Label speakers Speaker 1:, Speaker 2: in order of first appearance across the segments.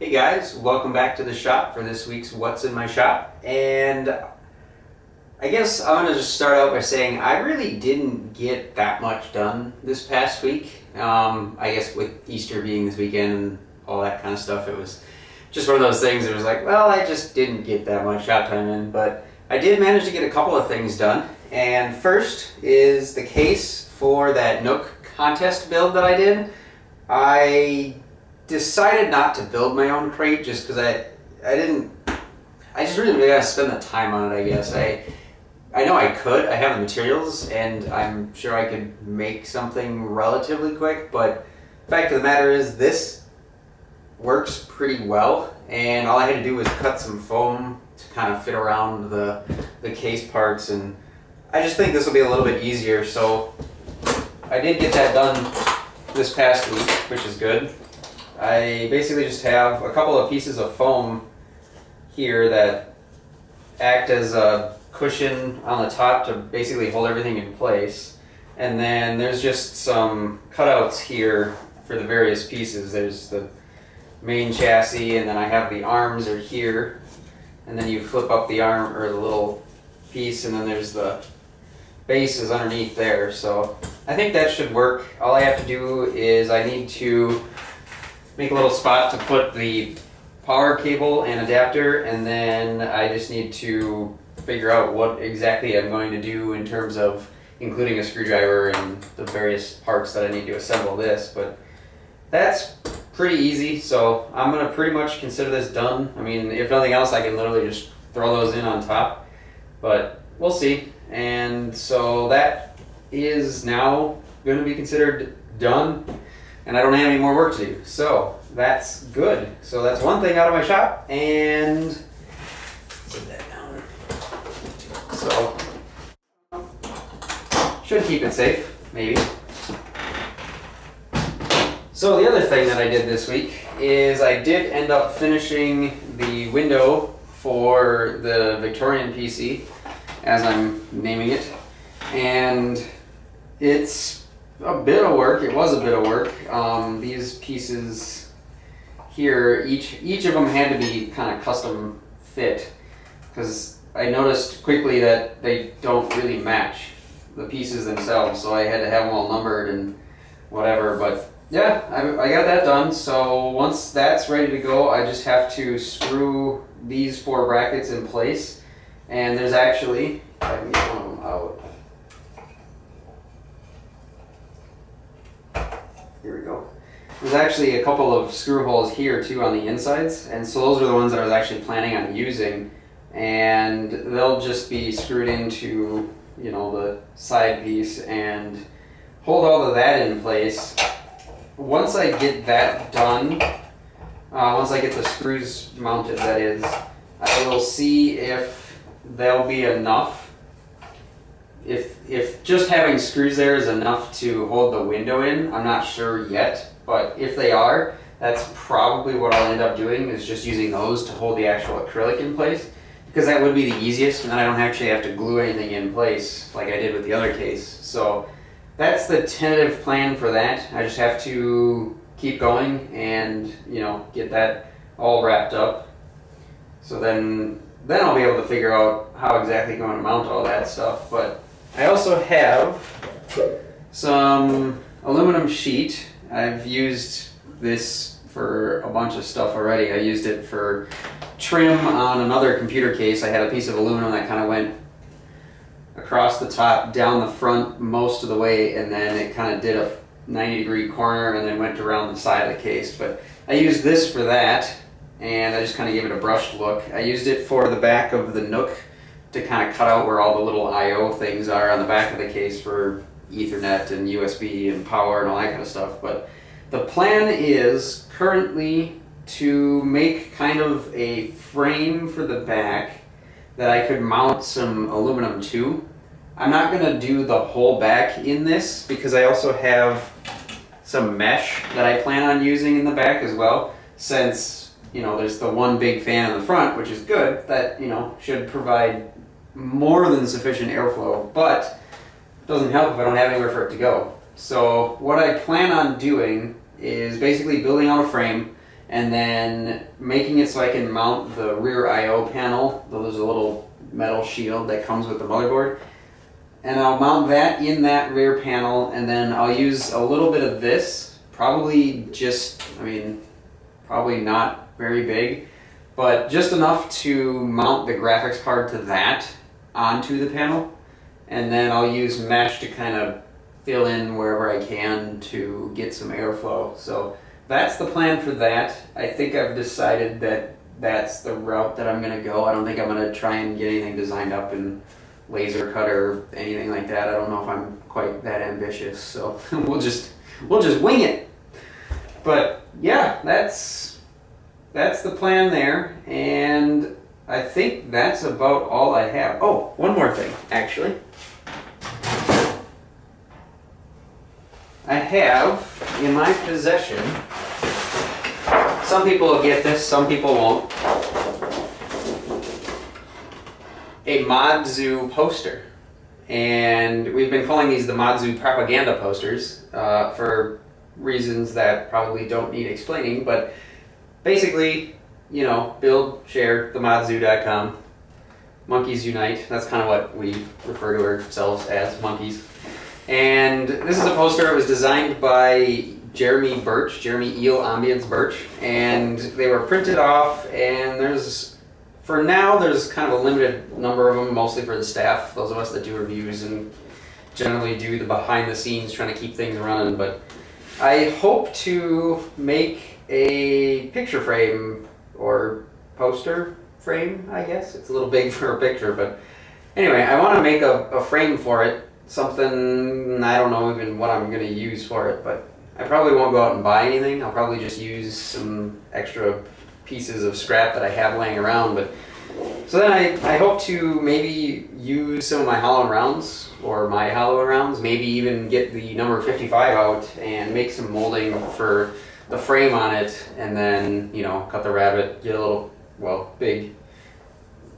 Speaker 1: Hey guys, welcome back to the shop for this week's What's in My Shop. And I guess I want to just start out by saying I really didn't get that much done this past week. I guess with Easter being this weekend and all that kind of stuff, it was just one of those things. It was like, well, I just didn't get that much shop time in, but I did manage to get a couple of things done. And first is the case for that Nook contest build that I did. I decided not to build my own crate just because I just really gotta spend the time on it, I guess. I know I could. I have the materials and I'm sure I could make something relatively quick, but the fact of the matter is this works pretty well, and all I had to do was cut some foam to kind of fit around the case parts, and I just think this will be a little bit easier. So I did get that done this past week, which is good. I basically just have a couple of pieces of foam here that act as a cushion on the top to basically hold everything in place. And then there's just some cutouts here for the various pieces. There's the main chassis, and then I have the arms are here. And then you flip up the arm, or the little piece, and then there's the base is underneath there. So I think that should work. All I have to do is I need to make a little spot to put the power cable and adapter, and then I just need to figure out what exactly I'm going to do in terms of including a screwdriver and the various parts that I need to assemble this. But that's pretty easy, so I'm going to pretty much consider this done. I mean, if nothing else, I can literally just throw those in on top, but we'll see. And so that is now going to be considered done, and I don't have any more work to do, so that's good. So that's one thing out of my shop, and put that down. So should keep it safe, maybe. So the other thing that I did this week is I did end up finishing the window for the Victorian PC, as I'm naming it, and it's a bit of work. It was a bit of work. These pieces here, each of them had to be kind of custom fit, because I noticed quickly that they don't really match the pieces themselves, so I had to have them all numbered and whatever. But yeah, I got that done. So once that's ready to go, I just have to screw these 4 brackets in place, and there's actually, if I can get one of them out. Here we go. There's actually a couple of screw holes here too on the insides, and so those are the ones that I was actually planning on using, and they'll just be screwed into, you know, the side piece and hold all of that in place. Once I get that done, once I get the screws mounted, that is, I will see if there'll be enough. If just having screws there is enough to hold the window in, I'm not sure yet, but if they are, that's probably what I'll end up doing, is just using those to hold the actual acrylic in place, because that would be the easiest, and then I don't actually have to glue anything in place like I did with the other case. So that's the tentative plan for that. I just have to keep going and, you know, get that all wrapped up. So then I'll be able to figure out how exactly I'm going to mount all that stuff. But I also have some aluminum sheet. I've used this for a bunch of stuff already. I used it for trim on another computer case. I had a piece of aluminum that kind of went across the top, down the front most of the way, and then it kind of did a 90-degree corner and then went around the side of the case. But I used this for that, and I just kind of gave it a brushed look. I used it for the back of the Nook to kind of cut out where all the little I/O things are on the back of the case for Ethernet and USB and power and all that kind of stuff. But the plan is currently to make kind of a frame for the back that I could mount some aluminum to. I'm not going to do the whole back in this, because I also have some mesh that I plan on using in the back as well, since, you know, there's the one big fan in the front, which is good, that, you know, should provide more than sufficient airflow, but it doesn't help if I don't have anywhere for it to go. So what I plan on doing is basically building out a frame and then making it so I can mount the rear I/O panel. There's a little metal shield that comes with the motherboard, and I'll mount that in that rear panel, and then I'll use a little bit of this, probably just, I mean, probably not very big, but just enough to mount the graphics card to that onto the panel, and then I'll use mesh to kind of fill in wherever I can to get some airflow. So that's the plan for that. I think I've decided that that's the route that I'm going to go. I don't think I'm going to try and get anything designed up in laser cut or anything like that. I don't know if I'm quite that ambitious, so we'll just wing it. But yeah, that's the plan there, and I think that's about all I have. Oh, one more thing, actually. I have in my possession, some people will get this, some people won't, a Mod-Zoo poster. And we've been calling these the Mod-Zoo propaganda posters for reasons that probably don't need explaining, but basically, you know, build, share, themodZoo.com, Monkeys Unite. That's kind of what we refer to ourselves as, monkeys. And this is a poster. It was designed by Jeremy Eel Ambience Birch, and they were printed off, and for now there's kind of a limited number of them, mostly for the staff, those of us that do reviews and generally do the behind the scenes trying to keep things running. But I hope to make a picture frame or poster frame, I guess. It's a little big for a picture, but anyway, I want to make a frame for it. Something, I don't know even what I'm going to use for it, but I probably won't go out and buy anything. I'll probably just use some extra pieces of scrap that I have laying around. But so then I hope to maybe use some of my hollow rounds, or my hollow rounds, maybe even get the number 55 out and make some molding for the frame on it, and then, you know, cut the rabbit, get a little, well,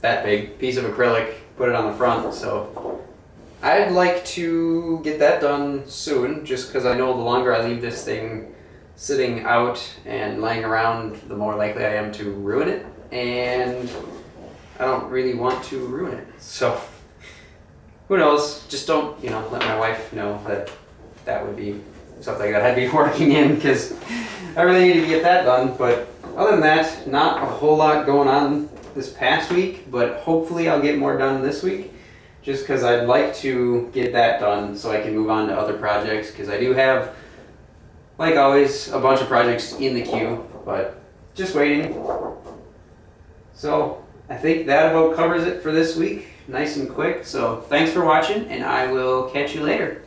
Speaker 1: that big piece of acrylic, put it on the front. So I'd like to get that done soon, just because I know the longer I leave this thing sitting out and laying around, the more likely I am to ruin it, and I don't really want to ruin it. So who knows? Just don't, you know, let my wife know that that would be something that I'd be working in, because I really need to get that done. But other than that, not a whole lot going on this past week, but hopefully I'll get more done this week, just because I'd like to get that done so I can move on to other projects, because I do have, like always, a bunch of projects in the queue, but just waiting. So I think that about covers it for this week. Nice and quick. So thanks for watching, and I will catch you later.